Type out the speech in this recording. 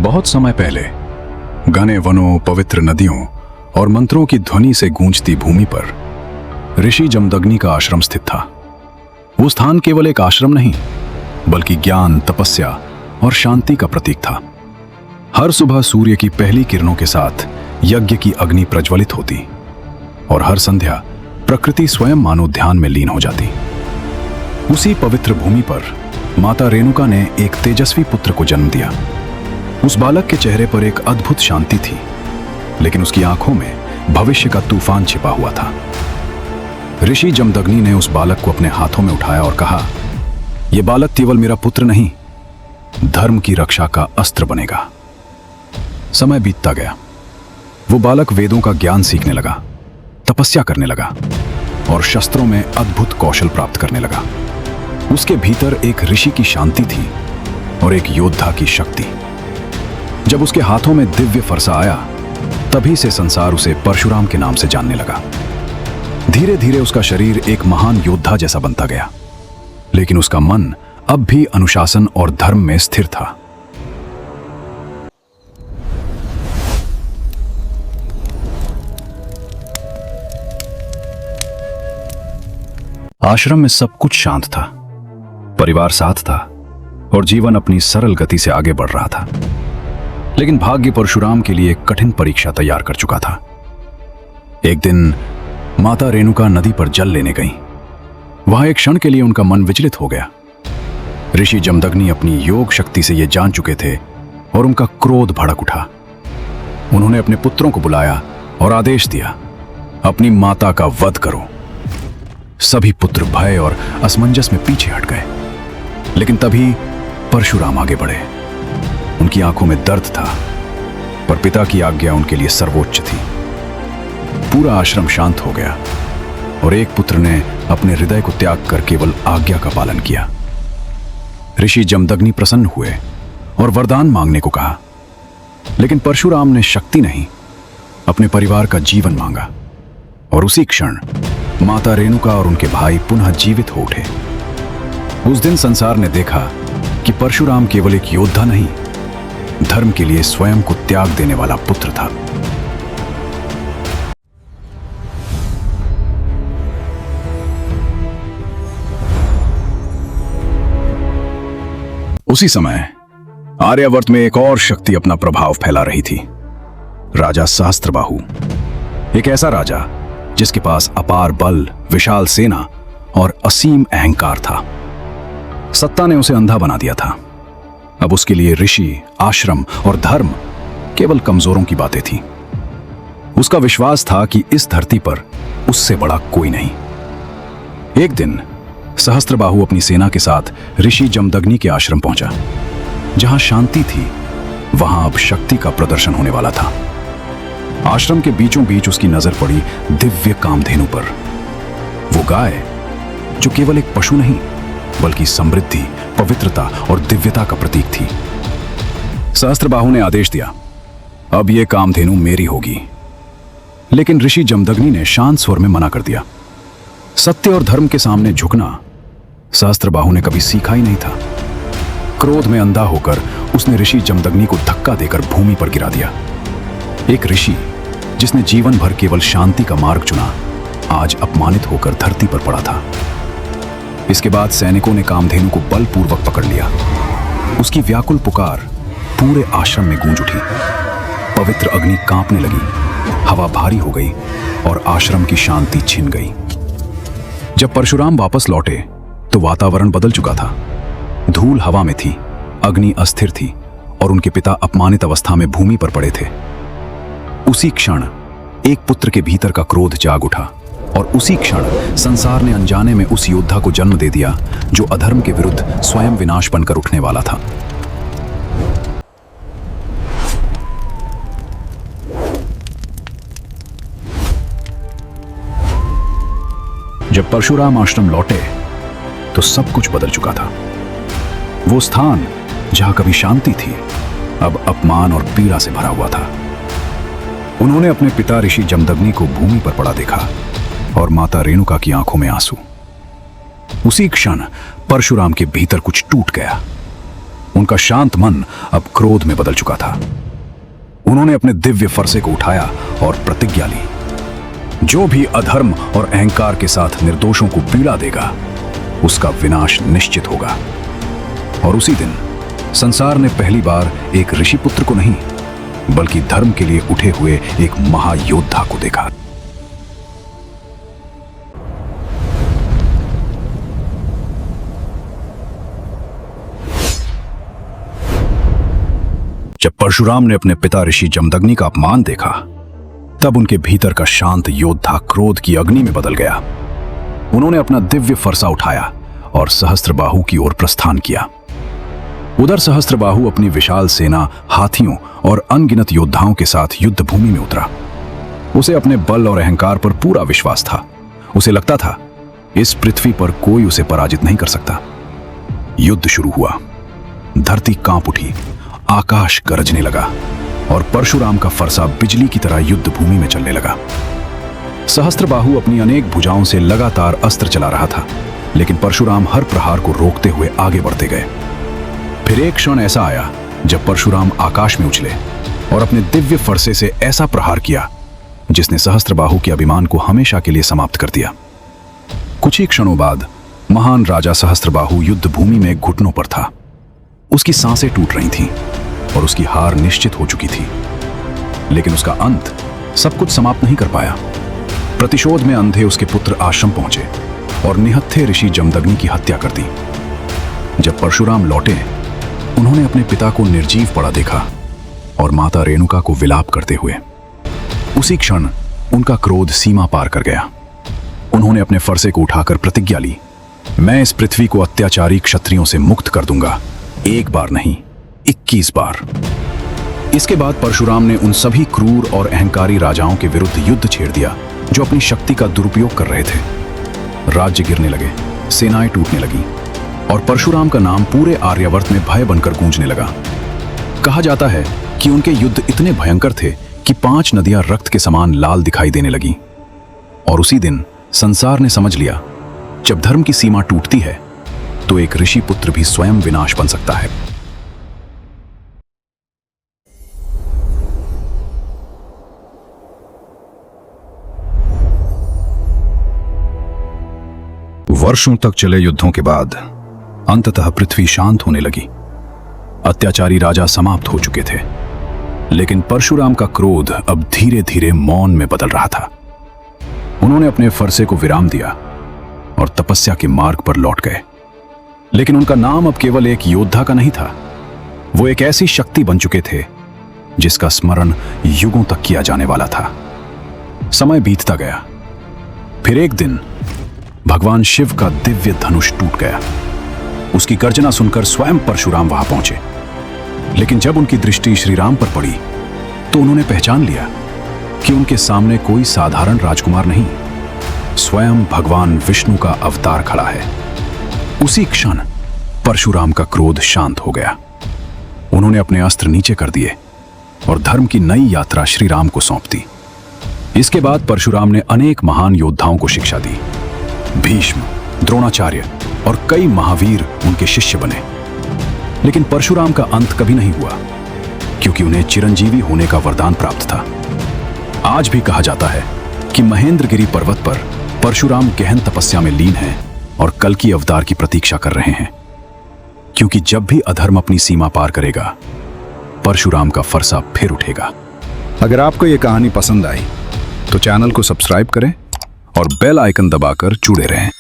बहुत समय पहले घने वनों, पवित्र नदियों और मंत्रों की ध्वनि से गूंजती भूमि पर ऋषि जमदग्नि का आश्रम स्थित था। वो स्थान केवल एक आश्रम नहीं, बल्कि ज्ञान, तपस्या और शांति का प्रतीक था। हर सुबह सूर्य की पहली किरणों के साथ यज्ञ की अग्नि प्रज्वलित होती और हर संध्या प्रकृति स्वयं मानो ध्यान में लीन हो जाती। उसी पवित्र भूमि पर माता रेणुका ने एक तेजस्वी पुत्र को जन्म दिया। उस बालक के चेहरे पर एक अद्भुत शांति थी, लेकिन उसकी आंखों में भविष्य का तूफान छिपा हुआ था। ऋषि जमदग्नि ने उस बालक को अपने हाथों में उठाया और कहा, यह बालक केवल मेरा पुत्र नहीं, धर्म की रक्षा का अस्त्र बनेगा। समय बीतता गया। वो बालक वेदों का ज्ञान सीखने लगा, तपस्या करने लगा और शस्त्रों में अद्भुत कौशल प्राप्त करने लगा। उसके भीतर एक ऋषि की शांति थी और एक योद्धा की शक्ति। जब उसके हाथों में दिव्य फरसा आया, तभी से संसार उसे परशुराम के नाम से जानने लगा। धीरे धीरे उसका शरीर एक महान योद्धा जैसा बनता गया, लेकिन उसका मन अब भी अनुशासन और धर्म में स्थिर था। आश्रम में सब कुछ शांत था, परिवार साथ था और जीवन अपनी सरल गति से आगे बढ़ रहा था। लेकिन भाग्य परशुराम के लिए एक कठिन परीक्षा तैयार कर चुका था। एक दिन माता रेणुका नदी पर जल लेने गईं। वहां एक क्षण के लिए उनका मन विचलित हो गया। ऋषि जमदग्नि अपनी योग शक्ति से यह जान चुके थे और उनका क्रोध भड़क उठा। उन्होंने अपने पुत्रों को बुलाया और आदेश दिया, अपनी माता का वध करो। सभी पुत्र भय और असमंजस में पीछे हट गए, लेकिन तभी परशुराम आगे बढ़े। उनकी आंखों में दर्द था, पर पिता की आज्ञा उनके लिए सर्वोच्च थी। पूरा आश्रम शांत हो गया और एक पुत्र ने अपने हृदय को त्याग कर केवल आज्ञा का पालन किया। ऋषि जमदग्नि प्रसन्न हुए और वरदान मांगने को कहा, लेकिन परशुराम ने शक्ति नहीं, अपने परिवार का जीवन मांगा। और उसी क्षण माता रेणुका और उनके भाई पुनः जीवित हो उठे। उस दिन संसार ने देखा कि परशुराम केवल एक योद्धा नहीं, धर्म के लिए स्वयं को त्याग देने वाला पुत्र था। उसी समय आर्यावर्त में एक और शक्ति अपना प्रभाव फैला रही थी, राजा सहस्त्रबाहु। एक ऐसा राजा जिसके पास अपार बल, विशाल सेना और असीम अहंकार था। सत्ता ने उसे अंधा बना दिया था। अब उसके लिए ऋषि, आश्रम और धर्म केवल कमजोरों की बातें थीं। उसका विश्वास था कि इस धरती पर उससे बड़ा कोई नहीं। एक दिन सहस्त्रबाहु अपनी सेना के साथ ऋषि जमदग्नि के आश्रम पहुंचा। जहां शांति थी, वहां अब शक्ति का प्रदर्शन होने वाला था। आश्रम के बीचों बीच उसकी नजर पड़ी दिव्य कामधेनु पर। वो गाय, जो केवल एक पशु नहीं, बल्कि समृद्धि, पवित्रता और दिव्यता का प्रतीक थी। सहस्त्रबाहु ने आदेश दिया, अब यह कामधेनु मेरी होगी। लेकिन ऋषि जमदग्नि ने शांत स्वर में मना कर दिया। सत्य और धर्म के सामने झुकना सहस्त्रबाहु ने कभी सीखा ही नहीं था। क्रोध में अंधा होकर उसने ऋषि जमदग्नि को धक्का देकर भूमि पर गिरा दिया। एक ऋषि जिसने जीवन भर केवल शांति का मार्ग चुना, आज अपमानित होकर धरती पर पड़ा था। इसके बाद सैनिकों ने कामधेनु को बलपूर्वक पकड़ लिया। उसकी व्याकुल पुकार पूरे आश्रम में गूंज उठी। पवित्र अग्नि कांपने लगी, हवा भारी हो गई और आश्रम की शांति छिन गई। जब परशुराम वापस लौटे तो वातावरण बदल चुका था। धूल हवा में थी, अग्नि अस्थिर थी और उनके पिता अपमानित अवस्था में भूमि पर पड़े थे। उसी क्षण एक पुत्र के भीतर का क्रोध जाग उठा और उसी क्षण संसार ने अनजाने में उस योद्धा को जन्म दे दिया जो अधर्म के विरुद्ध स्वयं विनाश बनकर उठने वाला था। जब परशुराम आश्रम लौटे तो सब कुछ बदल चुका था। वो स्थान जहां कभी शांति थी, अब अपमान और पीड़ा से भरा हुआ था। उन्होंने अपने पिता ऋषि जमदग्नि को भूमि पर पड़ा देखा और माता रेणुका की आंखों में आंसू। उसी क्षण परशुराम के भीतर कुछ टूट गया। उनका शांत मन अब क्रोध में बदल चुका था। उन्होंने अपने दिव्य फरसे को उठाया और प्रतिज्ञा ली, जो भी अधर्म और अहंकार के साथ निर्दोषों को पीड़ा देगा, उसका विनाश निश्चित होगा। और उसी दिन संसार ने पहली बार एक ऋषि पुत्र को नहीं, बल्कि धर्म के लिए उठे हुए एक महायोद्धा को देखा। जब परशुराम ने अपने पिता ऋषि जमदग्नि का अपमान देखा, तब उनके भीतर का शांत योद्धा क्रोध की अग्नि में बदल गया। उन्होंने अपना दिव्य फरसा उठाया और सहस्त्रबाहु की ओर प्रस्थान किया। उधर सहस्त्रबाहु अपनी विशाल सेना, हाथियों और अनगिनत योद्धाओं के साथ युद्ध भूमि में उतरा। उसे अपने बल और अहंकार पर पूरा विश्वास था। उसे लगता था इस पृथ्वी पर कोई उसे पराजित नहीं कर सकता। युद्ध शुरू हुआ। धरती कांप उठी, आकाश गरजने लगा और परशुराम का फरसा बिजली की तरह युद्ध भूमि में चलने लगा। सहस्त्रबाहु अपनी अनेक भुजाओं से लगातार अस्त्र चला रहा था, लेकिन परशुराम हर प्रहार को रोकते हुए आगे बढ़ते गए। फिर एक क्षण ऐसा आया जब परशुराम आकाश में उछले और अपने दिव्य फरसे से ऐसा प्रहार किया जिसने सहस्त्रबाहु के अभिमान को हमेशा के लिए समाप्त कर दिया। कुछ ही क्षणों बाद महान राजा सहस्त्रबाहु युद्ध भूमि में घुटनों पर था। उसकी सांसें टूट रही थीं और उसकी हार निश्चित हो चुकी थी। लेकिन उसका अंत सब कुछ समाप्त नहीं कर पाया। प्रतिशोध में अंधे उसके पुत्र आश्रम पहुंचे और निहत्थे ऋषि जमदग्नि की हत्या कर दी। जब परशुराम लौटे, उन्होंने अपने पिता को निर्जीव पड़ा देखा और माता रेणुका को विलाप करते हुए। उसी क्षण उनका क्रोध सीमा पार कर गया। उन्होंने अपने फरसे को उठाकर प्रतिज्ञा ली, मैं इस पृथ्वी को अत्याचारी क्षत्रियों से मुक्त कर दूंगा, एक बार नहीं 21 बार। इसके बाद परशुराम ने उन सभी क्रूर और अहंकारी राजाओं के विरुद्ध युद्ध छेड़ दिया जो अपनी शक्ति का दुरुपयोग कर रहे थे। राज्य गिरने लगे, सेनाएं टूटने लगी और परशुराम का नाम पूरे आर्यावर्त में भय बनकर गूंजने लगा। कहा जाता है कि उनके युद्ध इतने भयंकर थे कि 5 नदियां रक्त के समान लाल दिखाई देने लगी। और उसी दिन संसार ने समझ लिया, जब धर्म की सीमा टूटती है तो एक ऋषि पुत्र भी स्वयं विनाश बन सकता है। वर्षों तक चले युद्धों के बाद अंततः पृथ्वी शांत होने लगी। अत्याचारी राजा समाप्त हो चुके थे, लेकिन परशुराम का क्रोध अब धीरे धीरे मौन में बदल रहा था। उन्होंने अपने फरसे को विराम दिया और तपस्या के मार्ग पर लौट गए। लेकिन उनका नाम अब केवल एक योद्धा का नहीं था, वो एक ऐसी शक्ति बन चुके थे जिसका स्मरण युगों तक किया जाने वाला था। समय बीतता गया। फिर एक दिन भगवान शिव का दिव्य धनुष टूट गया। उसकी गर्जना सुनकर स्वयं परशुराम वहां पहुंचे। लेकिन जब उनकी दृष्टि श्री राम पर पड़ी तो उन्होंने पहचान लिया कि उनके सामने कोई साधारण राजकुमार नहीं, स्वयं भगवान विष्णु का अवतार खड़ा है। उसी क्षण परशुराम का क्रोध शांत हो गया। उन्होंने अपने अस्त्र नीचे कर दिए और धर्म की नई यात्रा श्री राम को सौंप दी। इसके बाद परशुराम ने अनेक महान योद्धाओं को शिक्षा दी। भीष्म, द्रोणाचार्य और कई महावीर उनके शिष्य बने। लेकिन परशुराम का अंत कभी नहीं हुआ, क्योंकि उन्हें चिरंजीवी होने का वरदान प्राप्त था। आज भी कहा जाता है कि महेंद्रगिरी पर्वत पर परशुराम गहन तपस्या में लीन हैं और कल की अवतार की प्रतीक्षा कर रहे हैं, क्योंकि जब भी अधर्म अपनी सीमा पार करेगा, परशुराम का फरसा फिर उठेगा। अगर आपको यह कहानी पसंद आई तो चैनल को सब्सक्राइब करें और बेल आइकन दबाकर जुड़े रहें।